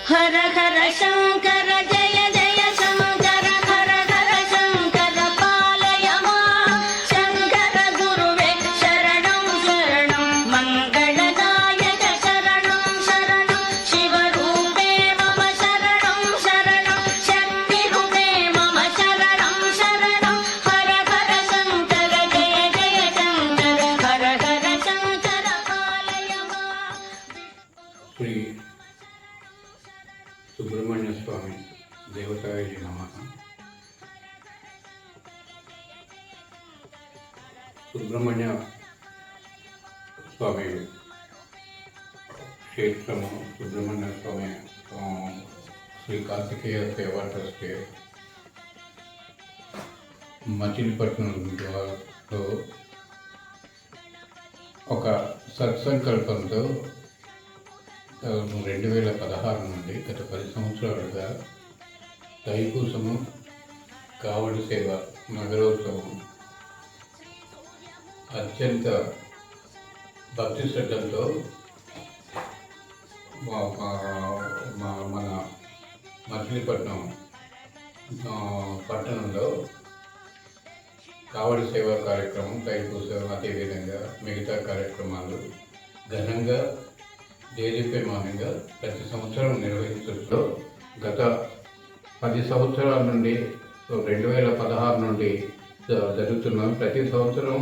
हर हर शंकर जय जय शंकर हर हर शंकर पालय मां शंकर गुरुवे शरणं शरणं मंगलदायक शरणं शरणं शिवरूपे मम शरणं शरणं शक्तिरूपे मम शरणं शरणं हर हर शंकर जय जय शंकर हर हर शंकर पालय मां। श्री सुब्रह्मण्य स्वामी देवताय नमः। సుబ్రహ్మణ్య స్వామి క్షేత్రము సుబ్రహ్మణ్య స్వామి శ్రీ కార్తికేయ సేవా ట్రస్ట్ మచిలీపట్నంలో ఒక సత్సంకల్పంతో 2016 నుండి గత 10 సంవత్సరాలుగా తైపూసము కావడి సేవ నగరోత్సవం అత్యంత భక్తి శ్రద్ధలతో మన మచిలీపట్నం పట్టణంలో కావడి సేవా కార్యక్రమం తైపూసం అదేవిధంగా మిగతా కార్యక్రమాలు ఘనంగా దేదీప్యమానంగా ప్రతి సంవత్సరం నిర్వహించడంలో గత 10 సంవత్సరాల నుండి 2016 నుండి జరుగుతున్న ప్రతి సంవత్సరం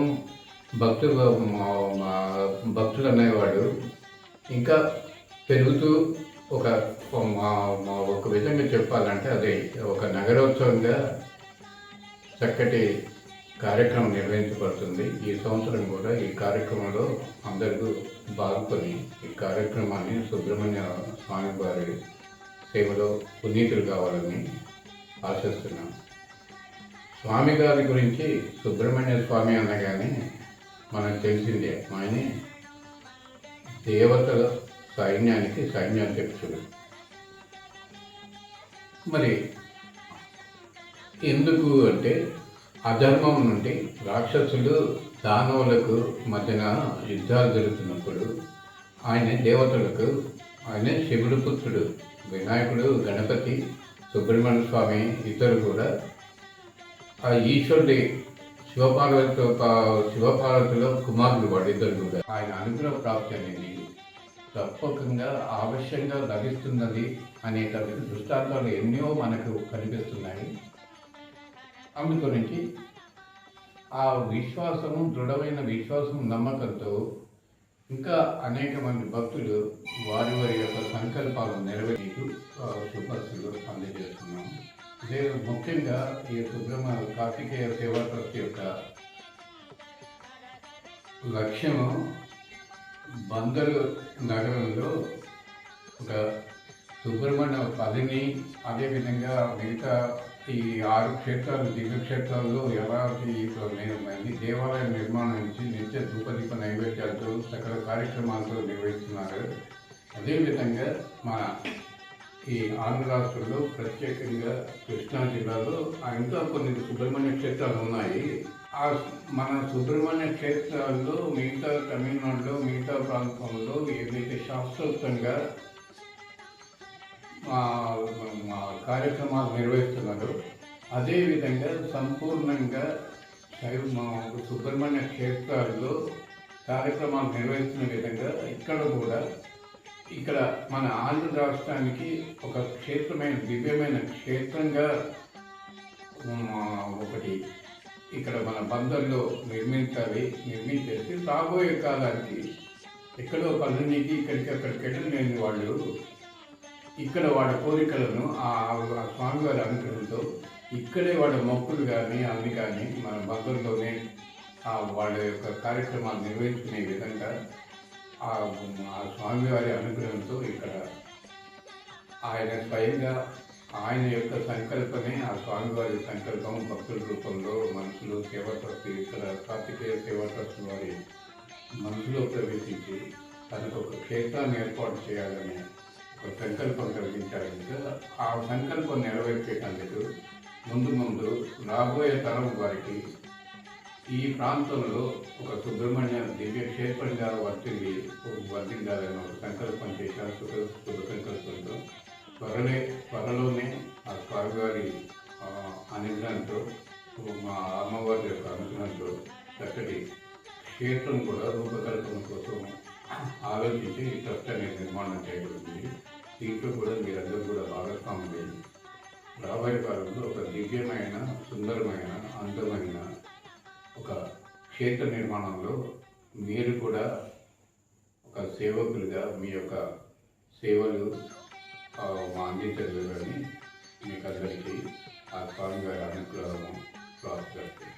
భక్తులు అనేవాడు ఇంకా పెరుగుతూ ఒక విధంగా చెప్పాలంటే అది ఒక నగరోత్సవంగా చక్కటి కార్యక్రమం నిర్వహించబడుతుంది. ఈ సంవత్సరం కూడా ఈ కార్యక్రమంలో అందరూ పాల్గొని ఈ కార్యక్రమాన్ని సుబ్రహ్మణ్య స్వామి వారి సేవలో పునీతులు కావాలని ఆశిస్తున్నాం. స్వామి గారి గురించి సుబ్రహ్మణ్య స్వామి అనగానే మనకు తెలిసిందే, ఆయన దేవతల సైన్యానికి సైన్యాధ్యక్షుడు. మరి ఎందుకు అంటే అధర్మం నుండి రాక్షసులు దానవులకు మధ్యన యుద్ధాలు జరుగుతున్నప్పుడు ఆయన దేవతలకు ఆయన శివుడు పుత్రుడు, వినాయకుడు, గణపతి, సుబ్రహ్మణ్య స్వామి ఇద్దరు కూడా ఆ ఈశ్వరుడి శివపార్వతిలో కుమారుడు వాడిద్దరు కూడా ఆయన అనుగ్రహ ప్రాప్తి అనేది తప్పకుండా ఆవశ్యంగా లభిస్తున్నది అనేటటువంటి దృష్టాంతాలు ఎన్నో మనకు కనిపిస్తున్నాయి. అందుగురించి ఆ విశ్వాసము, దృఢమైన విశ్వాసం, నమ్మకంతో ఇంకా అనేక మంది భక్తులు వారి యొక్క సంకల్పాలను నెరవేర్చు శుభాశులు అందజేస్తున్నాము. ఇదే ముఖ్యంగా ఈ కార్తికేయ సేవా ట్రస్ట్ యొక్క లక్ష్యము బందరు నగరంలో ఒక సుబ్రహ్మణ్య పదిని, అదేవిధంగా మిగతా ఈ 6 క్షేత్రాలు, దివ్యక్షేత్రాల్లో ఎలాంటి దేవాలయ నిర్మాణం నుంచి నిత్య ధూపదీప నైవేద్యాలతో సకల కార్యక్రమాలతో నిర్వహిస్తున్నారు. అదేవిధంగా మన ఈ ఆంధ్ర రాష్ట్రంలో ప్రత్యేకంగా కృష్ణా జిల్లాలో ఇంకా కొన్ని సుబ్రహ్మణ్య క్షేత్రాలు ఉన్నాయి. ఆ మన సుబ్రహ్మణ్య క్షేత్రాల్లో మిగతా తమిళనాడులో మిగతా ప్రాంతంలో ఏదైతే శాస్త్రోక్తంగా కార్యక్రమాలు నిర్వహిస్తున్నారు, అదేవిధంగా సంపూర్ణంగా సుబ్రహ్మణ్య క్షేత్రాల్లో కార్యక్రమాలు నిర్వహిస్తున్న విధంగా ఇక్కడ మన ఆంధ్ర రాష్ట్రానికి ఒక క్షేత్రమైన దివ్యమైన క్షేత్రంగా ఒకటి ఇక్కడ మన బందర్లో నిర్మించేసి రాబోయే కాలానికి ఎక్కడో పల్లెనికి అక్కడికి లేని వాళ్ళు ఇక్కడ వాళ్ళ కోరికలను ఆ స్వామివారి అనుగ్రహంతో ఇక్కడే వాళ్ళ మొక్కులు కానీ అన్ని కానీ మన బందర్లోనే వాళ్ళ యొక్క కార్యక్రమాలు నిర్వహించుకునే విధంగా ఆ స్వామివారి అనుగ్రహంతో ఇక్కడ ఆయన స్వయంగా ఆయన యొక్క సంకల్పమే, ఆ స్వామివారి సంకల్పం భక్తుల రూపంలో మనుషులు సేవా ట్రస్ట్ ఇక్కడ కార్తికేయ సేవా ట్రస్ట్ వారి మనసులో ప్రవేశించి తనకు ఒక క్షేత్రాన్ని ఏర్పాటు చేయాలని ఒక సంకల్పం కలిగించారు. ఆ సంకల్పం నెరవేర్చేటందుకు ముందు రాబోయే తరం వారికి ఈ ప్రాంతంలో ఒక సుబ్రహ్మణ్య దివ్య క్షేత్రంగా వర్తిల్లాలని ఒక సంకల్పం చేశారు. శుభ సంకల్పంతో త్వరలోనే ఆ స్వామివారి అనుగ్రహంతో మా అమ్మవారి యొక్క అనుగ్రహంతో చక్కటి క్షేత్రం కూడా రూపకల్పన కోసం ఆలోచించి ఈ ట్రస్ట్ అనేది నిర్మాణం చేయబడింది. దీంట్లో కూడా మీరందరూ కూడా భాగస్వాములు రాబోయే కాలంలో ఒక దివ్యమైన, సుందరమైన, అందమైన ఒక క్షేత్ర నిర్మాణంలో మీరు కూడా ఒక సేవకులుగా మీ యొక్క సేవలు మా అందించగలరని మీకు అందరికీ ఆ స్వామి గారి అనుగ్రహము ప్రార్థిస్తాను.